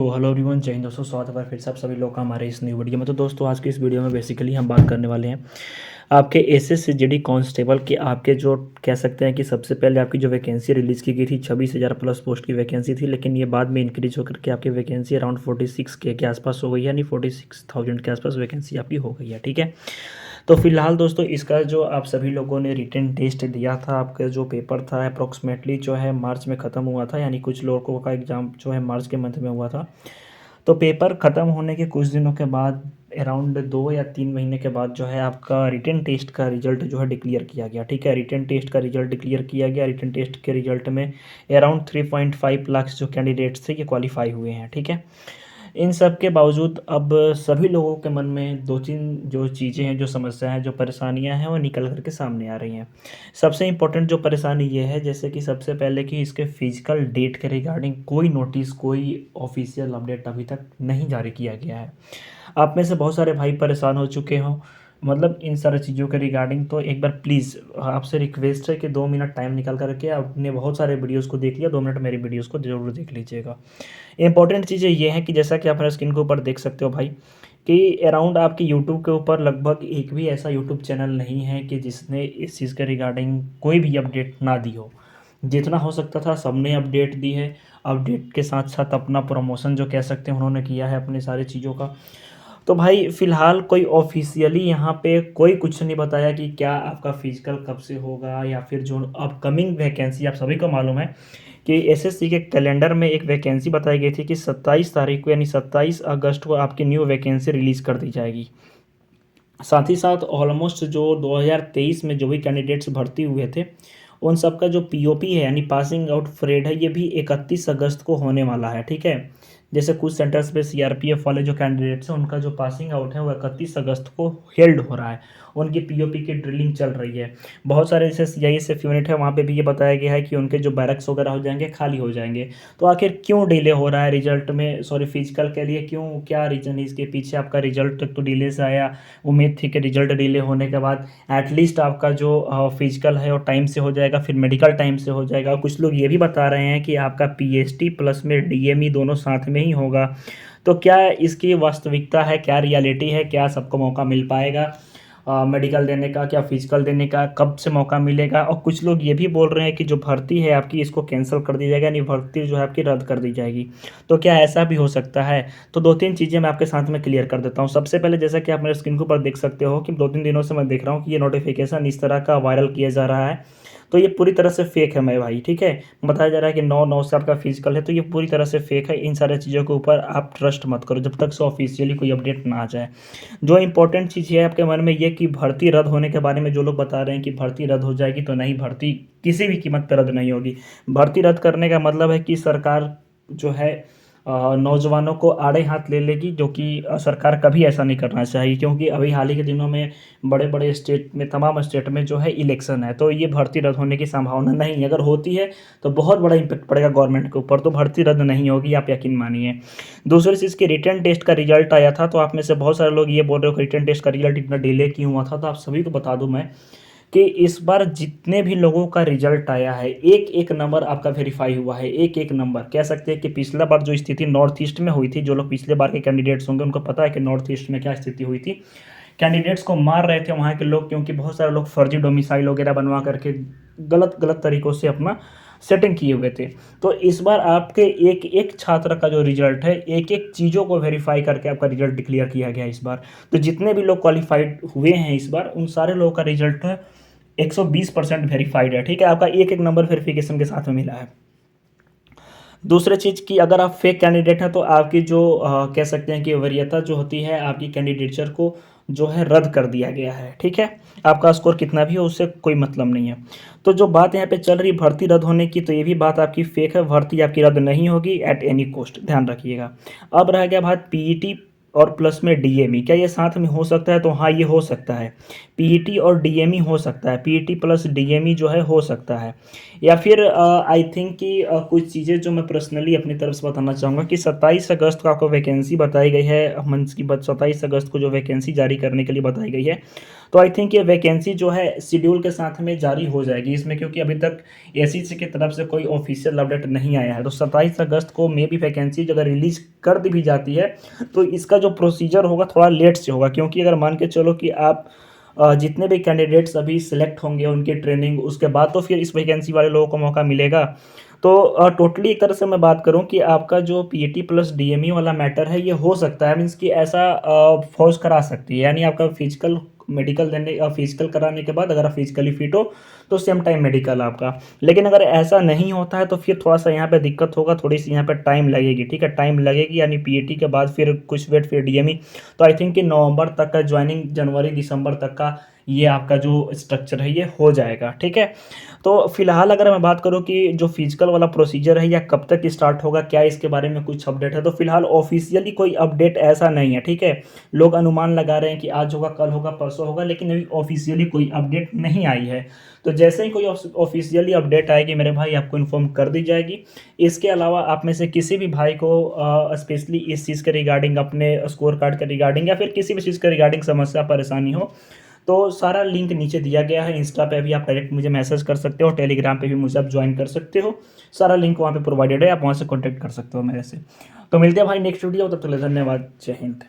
तो hello everyone, जय हिंद दोस्तों। स्वागत है फिर से आप सभी लोग का हमारे इस न्यू वीडियो में। तो दोस्तों आज की इस वीडियो में बेसिकली हम बात करने वाले हैं आपके एसएससीजीडी कांस्टेबल के आपके जो कह सकते हैं कि सबसे पहले आपकी जो वैकेंसी रिलीज़ की गई थी 26,000 प्लस पोस्ट की वैकेंसी थी, लेकिन ये बाद में इंक्रीज होकर के आपकी वैकेंसी अराउंड 46 के आसपास हो गई है, यानी 46,000 के आसपास वैकेंसी आपकी हो गई है। ठीक है, तो फिलहाल दोस्तों इसका जो आप सभी लोगों ने रिटन टेस्ट दिया था, आपका जो पेपर था अप्रोक्सीमेटली जो है मार्च में ख़त्म हुआ था, यानी कुछ लोगों का एग्ज़ाम जो है मार्च के मंथ में हुआ था। तो पेपर ख़त्म होने के कुछ दिनों के बाद अराउंड 2 या 3 महीने के बाद जो है आपका रिटन टेस्ट का रिजल्ट जो है डिक्लेयर किया गया। ठीक है, रिटन टेस्ट का रिजल्ट डिक्लेयर किया गया। रिटन टेस्ट के रिजल्ट में अराउंड 3.5 लाख जो कैंडिडेट्स थे ये क्वालिफाई हुए हैं। ठीक है, इन सब के बावजूद अब सभी लोगों के मन में दो तीन जो चीज़ें हैं, जो समस्याएं हैं, जो परेशानियां हैं वो निकल करके सामने आ रही हैं। सबसे इम्पोर्टेंट जो परेशानी ये है, जैसे कि सबसे पहले कि इसके फिजिकल डेट के रिगार्डिंग कोई नोटिस, कोई ऑफिशियल अपडेट अभी तक नहीं जारी किया गया है। आप में से बहुत सारे भाई परेशान हो चुके हों मतलब इन सारी चीज़ों के रिगार्डिंग, तो एक बार प्लीज़ आपसे रिक्वेस्ट है कि 2 मिनट टाइम निकाल करके आपने बहुत सारे वीडियोस को देख लिया, 2 मिनट मेरी वीडियोस को ज़रूर देख लीजिएगा। इंपॉर्टेंट चीज़ें ये हैं कि जैसा कि आप मेरे स्क्रीन के ऊपर देख सकते हो भाई, कि अराउंड आपकी यूट्यूब के ऊपर लगभग एक भी ऐसा यूट्यूब चैनल नहीं है कि जिसने इस चीज़ के रिगार्डिंग कोई भी अपडेट ना दी हो। जितना हो सकता था सबने अपडेट दी है। अपडेट के साथ साथ अपना प्रमोशन जो कह सकते हैं उन्होंने किया है अपनी सारी चीज़ों का। तो भाई फ़िलहाल कोई ऑफ़िशियली यहाँ पे कोई कुछ नहीं बताया कि क्या आपका फ़िज़िकल कब से होगा, या फिर जो अपकमिंग वैकेंसी आप सभी को मालूम है कि एसएससी के कैलेंडर में एक वैकेंसी बताई गई थी कि 27 तारीख को यानी 27 अगस्त को आपकी न्यू वैकेंसी रिलीज़ कर दी जाएगी। साथ ही साथ ऑलमोस्ट जो 2023 में जो भी कैंडिडेट्स भर्ती हुए थे उन सब का जो पीओपी है यानी पासिंग आउट परेड है, ये भी 31 अगस्त को होने वाला है। ठीक है, जैसे कुछ सेंटर्स पे सीआरपीएफ वाले जो कैंडिडेट्स हैं उनका जो पासिंग आउट है वो 31 अगस्त को हेल्ड हो रहा है। उनकी पीओपी की ड्रिलिंग चल रही है। बहुत सारे जैसे सीआईएसएफ यूनिट है वहाँ पे भी ये बताया गया है कि उनके जो बैरक्स वगैरह हो जाएंगे, खाली हो जाएंगे। तो आखिर क्यों डिले हो रहा है रिजल्ट में, सॉरी फिजिकल के लिए क्यों, क्या रीज़न है इसके पीछे? आपका रिजल्ट तो डिले से आया, उम्मीद थी कि रिजल्ट डिले होने के बाद एटलीस्ट आपका जो फिजिकल है वो टाइम से हो जाएगा, फिर मेडिकल टाइम से हो जाएगा। कुछ लोग ये भी बता रहे हैं कि आपका पीएचडी प्लस में डीएमई दोनों साथ में ही होगा। तो क्या इसकी वास्तविकता है, क्या रियलिटी है, क्या सबको मौका मिल पाएगा मेडिकल देने का, क्या फिजिकल देने का, कब से मौका मिलेगा? और कुछ लोग ये भी बोल रहे हैं कि जो भर्ती है आपकी इसको कैंसिल कर दी जाएगा, यानी भर्ती जो है आपकी रद्द कर दी जाएगी। तो क्या ऐसा भी हो सकता है? तो दो तीन चीज़ें मैं आपके साथ में क्लियर कर देता हूँ। सबसे पहले जैसा कि आप मेरे स्क्रीन के ऊपर देख सकते हो कि 2-3 दिनों से मैं देख रहा हूँ कि ये नोटिफिकेशन इस तरह का वायरल किया जा रहा है। तो ये पूरी तरह से फेक है मेरे भाई। ठीक है, बताया जा रहा है कि 9/9 से आपका फिजिकल है, तो ये पूरी तरह से फेक है। इन सारी चीज़ों के ऊपर आप ट्रस्ट मत करो जब तक से ऑफिशियली कोई अपडेट ना आ जाए। जो इंपॉर्टेंट चीज़ है आपके मन में ये कि भर्ती रद्द होने के बारे में जो लोग बता रहे हैं कि भर्ती रद्द हो जाएगी, तो नहीं, भर्ती किसी भी कीमत पर रद्द नहीं होगी। भर्ती रद्द करने का मतलब है कि सरकार जो है नौजवानों को आड़े हाथ ले लेगी, जो कि सरकार कभी ऐसा नहीं करना चाहिए, क्योंकि अभी हाल ही के दिनों में बड़े बड़े स्टेट में, तमाम स्टेट में जो है इलेक्शन है, तो ये भर्ती रद्द होने की संभावना नहीं है। अगर होती है तो बहुत बड़ा इम्पैक्ट पड़ेगा गवर्नमेंट के ऊपर, तो भर्ती रद्द नहीं होगी, आप यकीन मानिए। दूसरी चीज़ की रिटर्न टेस्ट का रिजल्ट आया था, तो आप में से बहुत सारे लोग ये बोल रहे हो कि रिटर्न टेस्ट का रिजल्ट इतना डिले क्यों हुआ था। तो आप सभी को बता दूं मैं कि इस बार जितने भी लोगों का रिजल्ट आया है, एक एक नंबर आपका वेरीफाई हुआ है, एक एक नंबर। कह सकते हैं कि पिछला बार जो स्थिति नॉर्थ ईस्ट में हुई थी, जो लोग पिछले बार के कैंडिडेट्स होंगे उनको पता है कि नॉर्थ ईस्ट में क्या स्थिति हुई थी। कैंडिडेट्स को मार रहे थे वहाँ के लोग, क्योंकि बहुत सारे लोग फर्जी डोमिसाइल वगैरह बनवा करके गलत गलत तरीक़ों से अपना सेटिंग किए हुए थे। तो इस बार आपके एक एक छात्र का जो रिजल्ट है, एक एक चीज़ों को वेरीफाई करके आपका रिजल्ट डिक्लेयर किया गया इस बार। तो जितने भी लोग क्वालिफाइड हुए हैं इस बार, उन सारे लोगों का रिजल्ट 120% वेरीफाइड है। ठीक है, आपका एक एक नंबर वेरिफिकेशन के साथ में मिला है। दूसरी चीज़ कि अगर आप फेक कैंडिडेट हैं तो आपकी जो कह सकते हैं कि वरीयता जो होती है, आपकी कैंडिडेचर को जो है रद्द कर दिया गया है। ठीक है, आपका स्कोर कितना भी हो उससे कोई मतलब नहीं है। तो जो बात यहाँ पे चल रही भर्ती रद्द होने की, तो ये भी बात आपकी फेक है। भर्ती आपकी रद्द नहीं होगी एट एनी कॉस्ट, ध्यान रखिएगा। अब रह गया बात पीईटी और प्लस में डीएमई, क्या ये साथ में हो सकता है? तो हाँ, ये हो सकता है। पीईटी और डीएमई हो सकता है, पीईटी प्लस डीएमई जो है हो सकता है। या फिर आई थिंक कि कुछ चीज़ें जो मैं पर्सनली अपनी तरफ से बताना चाहूँगा कि 27 अगस्त को आपको वैकेंसी बताई गई है, मंथ की बात, 27 अगस्त को जो वैकेंसी जारी करने के लिए बताई गई है, तो आई थिंक ये वैकेंसी जो है शेड्यूल के साथ में जारी हो जाएगी इसमें, क्योंकि अभी तक एसीसी की तरफ से कोई ऑफिशियल अपडेट नहीं आया है। तो 27 अगस्त को मे भी वैकेंसी अगर रिलीज कर दी भी जाती है तो इसका जो प्रोसीजर होगा थोड़ा लेट से होगा, क्योंकि अगर मान के चलो कि आप जितने भी कैंडिडेट्स अभी सिलेक्ट होंगे उनकी ट्रेनिंग उसके बाद तो फिर इस वैकेंसी वाले लोगों को मौका मिलेगा। तो टोटली एक तरह से मैं बात करूं कि आपका जो पीएटी प्लस डीएमई वाला मैटर है ये हो सकता है, मीन्स कि ऐसा फौज करा सकती है, यानी आपका फिजिकल मेडिकल देने फिजिकल कराने के बाद अगर आप फिजिकली फिट हो तो सेम टाइम मेडिकल आपका। लेकिन अगर ऐसा नहीं होता है तो फिर थोड़ा सा यहाँ पे दिक्कत होगा, थोड़ी सी यहाँ पे टाइम लगेगी, ठीक है, टाइम लगेगी, यानी पीएटी के बाद फिर कुछ वेट फिर डीएमई। तो आई थिंक कि नवंबर तक का ज्वाइनिंग, जनवरी दिसंबर तक का ये आपका जो स्ट्रक्चर है ये हो जाएगा, ठीक है। तो फिलहाल अगर मैं बात करूँ कि जो फिजिकल वाला प्रोसीजर है या कब तक स्टार्ट होगा, क्या इसके बारे में कुछ अपडेट है, तो फिलहाल ऑफिशियली कोई अपडेट ऐसा नहीं है, ठीक है। लोग अनुमान लगा रहे हैं कि आज होगा, कल होगा, परसों होगा, लेकिन अभी ऑफिशियली कोई अपडेट नहीं आई है। तो जैसे ही कोई ऑफिशियली अपडेट आएगी मेरे भाई आपको इन्फॉर्म कर दी जाएगी। इसके अलावा आप में से किसी भी भाई को स्पेशली इस चीज़ के रिगार्डिंग, अपने स्कोर कार्ड के रिगार्डिंग या फिर किसी भी चीज़ के रिगार्डिंग समस्या परेशानी हो तो सारा लिंक नीचे दिया गया है। इंस्टा पे भी आप डायरेक्ट मुझे मैसेज कर सकते हो, टेलीग्राम पे भी मुझे आप ज्वाइन कर सकते हो, सारा लिंक वहाँ पे प्रोवाइडेड है, आप वहाँ से कॉन्टैक्ट कर सकते हो मेरे से। तो मिलते हैं भाई नेक्स्ट वीडियो, तब तक के लिए धन्यवाद, जय हिंद।